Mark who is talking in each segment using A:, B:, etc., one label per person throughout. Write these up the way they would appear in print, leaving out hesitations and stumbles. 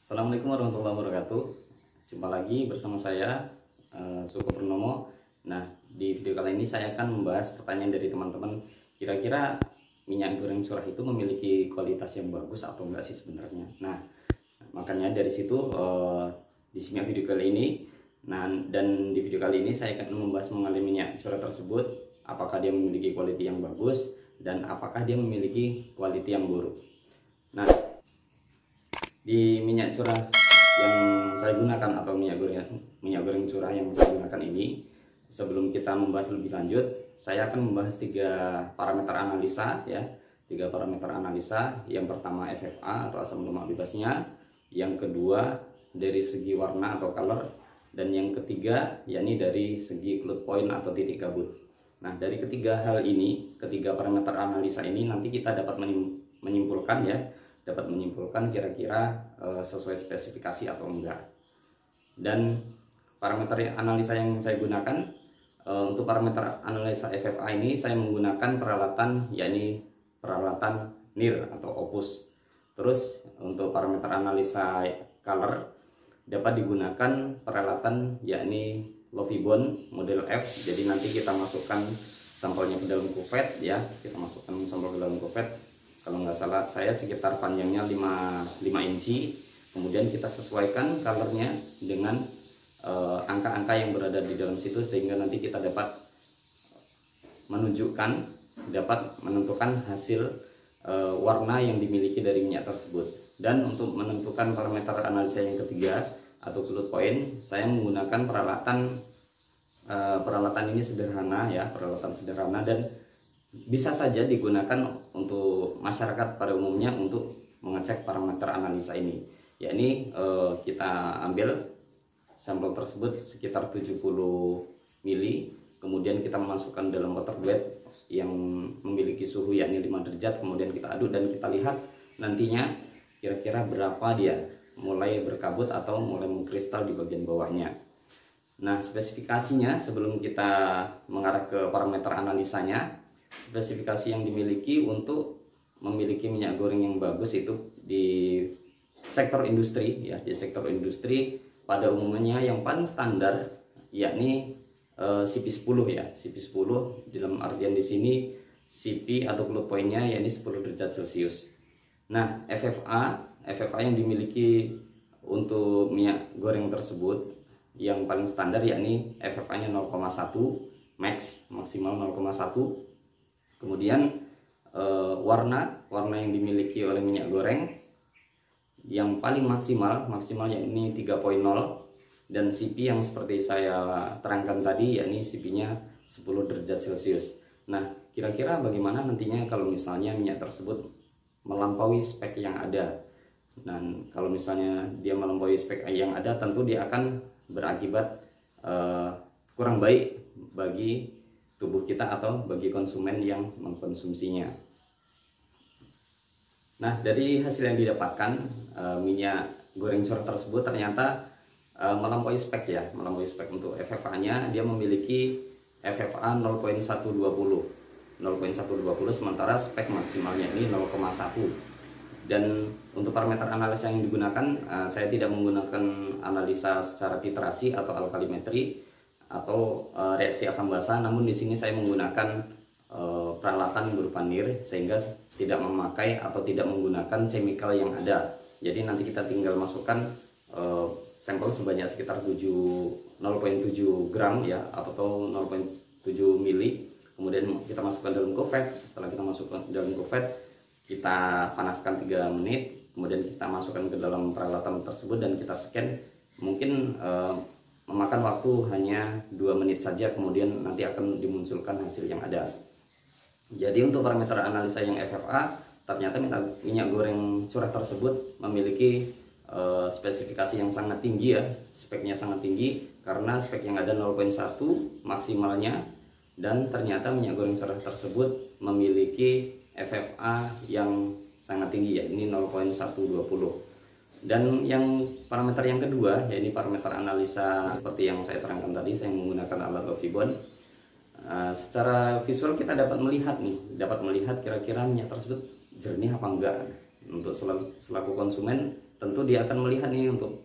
A: Assalamualaikum warahmatullahi wabarakatuh. Jumpa lagi bersama saya Suko Purnomo. Nah, di video kali ini saya akan membahas pertanyaan dari teman-teman. Kira-kira minyak goreng curah itu memiliki kualitas yang bagus atau enggak sih sebenarnya? Nah, makanya dari situ disimak video kali ini. Nah, dan di video kali ini saya akan membahas mengenai minyak curah tersebut, apakah dia memiliki kualitas yang bagus dan apakah dia memiliki kualitas yang buruk. Nah, di minyak curah yang saya gunakan atau minyak goreng curah yang saya gunakan ini, sebelum kita membahas lebih lanjut, saya akan membahas tiga parameter analisa ya. Tiga parameter analisa. Yang pertama FFA atau asam lemak bebasnya, yang kedua dari segi warna atau color, dan yang ketiga yakni dari segi cloud point atau titik gabut. Nah, dari ketiga hal ini, ketiga parameter analisa ini nanti kita dapat menyimpulkan ya, kira-kira sesuai spesifikasi atau enggak. Dan parameter analisa yang saya gunakan untuk parameter analisa FFA ini, saya menggunakan peralatan yakni peralatan NIR atau Opus. Terus untuk parameter analisa color dapat digunakan peralatan yakni Lovibond model F. Jadi nanti kita masukkan sampelnya ke dalam kuvet ya, kita masukkan sampel ke dalam kuvet. Kalau nggak salah saya sekitar panjangnya 5 inci. Kemudian kita sesuaikan colornya dengan angka-angka yang berada di dalam situ, sehingga nanti kita dapat menentukan hasil warna yang dimiliki dari minyak tersebut. Dan untuk menentukan parameter analisa yang ketiga atau cloud point, saya menggunakan peralatan ini sederhana ya, peralatan sederhana, dan bisa saja digunakan untuk masyarakat pada umumnya untuk mengecek parameter analisa ini. Yakni kita ambil sampel tersebut sekitar 70 mili, kemudian kita memasukkan dalam water bed yang memiliki suhu yakni 5 derajat, kemudian kita aduk dan kita lihat nantinya kira-kira berapa dia mulai berkabut atau mulai mengkristal di bagian bawahnya. Nah, spesifikasinya sebelum kita mengarah ke parameter analisanya, spesifikasi yang dimiliki untuk memiliki minyak goreng yang bagus itu di sektor industri ya, di sektor industri pada umumnya yang paling standar yakni CP10 ya, CP10 dalam artian di sini CP atau cloud point-nya yakni 10 derajat Celcius. Nah, FFA yang dimiliki untuk minyak goreng tersebut yang paling standar yakni FFA-nya 0,1 maksimal 0,1. Kemudian warna yang dimiliki oleh minyak goreng yang paling maksimal yakni 3.0, dan CP yang seperti saya terangkan tadi yakni CP-nya 10 derajat Celcius. Nah, kira-kira bagaimana nantinya kalau misalnya minyak tersebut melampaui spek yang ada? Dan kalau misalnya dia melampaui spek yang ada, tentu dia akan berakibat kurang baik bagi tubuh kita atau bagi konsumen yang mengkonsumsinya. Nah, dari hasil yang didapatkan, minyak goreng curah tersebut ternyata melampaui spek ya, melampaui spek. Untuk FFA-nya dia memiliki FFA 0.120, sementara spek maksimalnya ini 0,1. Dan untuk parameter analisa yang digunakan, saya tidak menggunakan analisa secara titrasi atau alkalimetri atau reaksi asam basa, namun di sini saya menggunakan peralatan berupa NIR, sehingga tidak memakai atau tidak menggunakan chemical yang ada. Jadi nanti kita tinggal masukkan sampel sebanyak sekitar 0,7 gram ya, atau 0,7 mili. Kemudian kita masukkan dalam kuvet. Setelah kita masukkan dalam kuvet, kita panaskan 3 menit, kemudian kita masukkan ke dalam peralatan tersebut dan kita scan. Mungkin memakan waktu hanya 2 menit saja, kemudian nanti akan dimunculkan hasil yang ada. Jadi untuk parameter analisa yang FFA, ternyata minyak goreng curah tersebut memiliki spesifikasi yang sangat tinggi ya, speknya sangat tinggi, karena spek yang ada 0.1 maksimalnya, dan ternyata minyak goreng curah tersebut memiliki FFA yang sangat tinggi ya, ini 0.120. Dan yang parameter yang kedua, yaitu parameter analisa seperti yang saya terangkan tadi, saya menggunakan alat Lovibond. Secara visual kita dapat melihat kira-kira minyak tersebut jernih apa enggak. Untuk selaku konsumen tentu dia akan melihat nih, untuk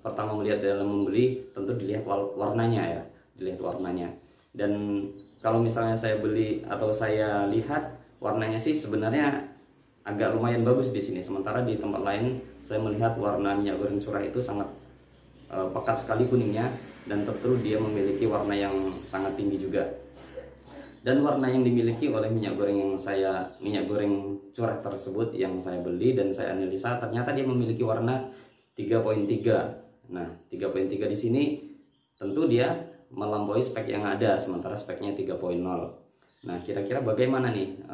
A: pertama melihat dalam membeli tentu dilihat warnanya ya, dilihat warnanya. Dan kalau misalnya saya beli atau saya lihat warnanya sih sebenarnya agak lumayan bagus di sini, sementara di tempat lain saya melihat warna minyak goreng curah itu sangat pekat sekali kuningnya, dan tentu dia memiliki warna yang sangat tinggi juga. Dan warna yang dimiliki oleh minyak goreng curah tersebut yang saya beli dan saya analisa, ternyata dia memiliki warna 3.3. Nah, 3.3 di sini tentu dia melampaui spek yang ada, sementara speknya 3.0. Nah, kira-kira bagaimana nih?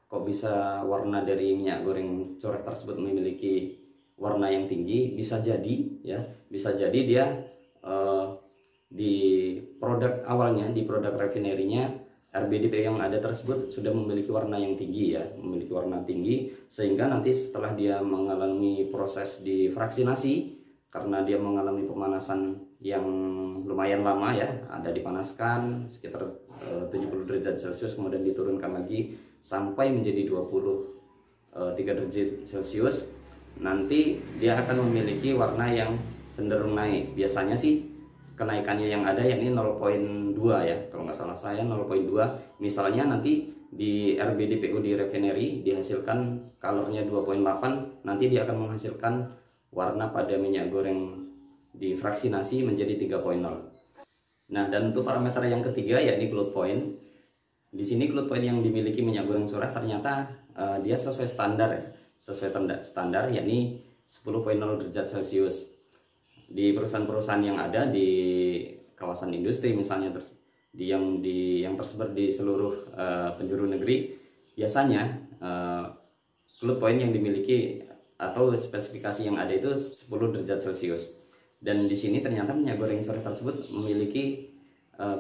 A: Kok bisa warna dari minyak goreng curah tersebut memiliki warna yang tinggi? Bisa jadi ya, bisa jadi dia di produk awalnya, di produk refinerinya, RBDP yang ada tersebut sudah memiliki warna yang tinggi ya, memiliki warna tinggi, sehingga nanti setelah dia mengalami proses difraksinasi, karena dia mengalami pemanasan yang lumayan lama ya, ada dipanaskan sekitar 70 derajat Celcius, kemudian diturunkan lagi sampai menjadi 23 derajat Celcius, nanti dia akan memiliki warna yang cenderung naik. Biasanya sih kenaikannya yang ada yakni 0.2 ya, kalau nggak salah saya 0.2. Misalnya nanti di RBDPU di refinery dihasilkan kalornya 2.8, nanti dia akan menghasilkan warna pada minyak goreng difraksinasi menjadi 3.0. Nah, dan untuk parameter yang ketiga yakni cloud point. Di sini cloud point yang dimiliki minyak goreng curah ternyata dia sesuai standar ya, sesuai standar yakni 10.0 derajat Celcius. Di perusahaan-perusahaan yang ada di kawasan industri misalnya, yang tersebar di seluruh penjuru negeri, biasanya cloud point yang dimiliki atau spesifikasi yang ada itu 10 derajat Celcius. Dan di sini ternyata minyak goreng curah tersebut memiliki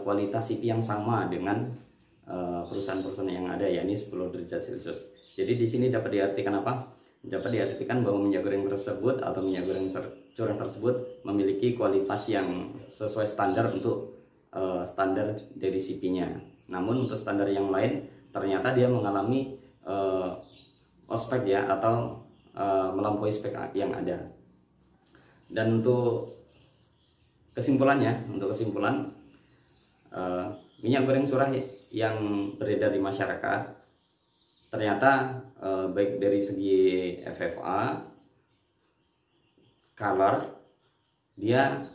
A: kualitas CP yang sama dengan perusahaan-perusahaan yang ada, yakni 10 derajat Celcius. Jadi di sini dapat diartikan apa? Dapat diartikan bahwa minyak goreng tersebut atau minyak goreng curah tersebut memiliki kualitas yang sesuai standar untuk standar dari CP-nya. Namun untuk standar yang lain ternyata dia mengalami ospek ya, atau melampaui spek yang ada. Dan untuk kesimpulan, minyak goreng curah yang beredar di masyarakat ternyata baik dari segi FFA, color, dia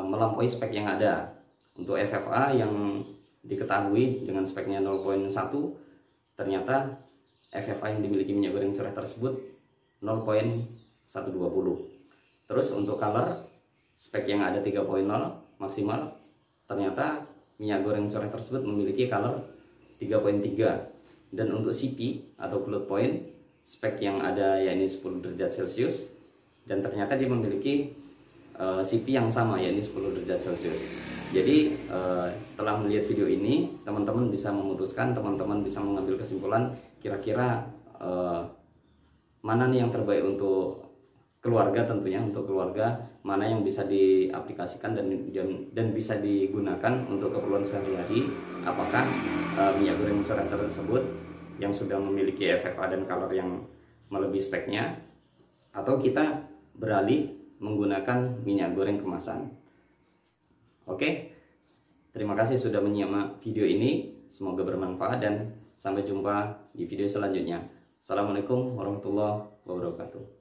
A: melampaui spek yang ada. Untuk FFA yang diketahui dengan speknya 0.1, ternyata FFA yang dimiliki minyak goreng curah tersebut 0.120. Terus untuk color, spek yang ada 3.0 maksimal, ternyata minyak goreng curah tersebut memiliki color 3.3. Dan untuk CP atau cloud point, spek yang ada yakni 10 derajat Celcius, dan ternyata dia memiliki CP yang sama yakni 10 derajat Celcius. Jadi setelah melihat video ini, teman-teman bisa memutuskan, teman-teman bisa mengambil kesimpulan kira-kira mana nih yang terbaik untuk keluarga, tentunya untuk keluarga mana yang bisa diaplikasikan dan bisa digunakan untuk keperluan sehari-hari. Apakah minyak goreng curah tersebut yang sudah memiliki FFA dan color yang melebihi speknya, atau kita beralih menggunakan minyak goreng kemasan. Oke, terima kasih sudah menyimak video ini, semoga bermanfaat dan sampai jumpa di video selanjutnya. Assalamualaikum warahmatullahi wabarakatuh.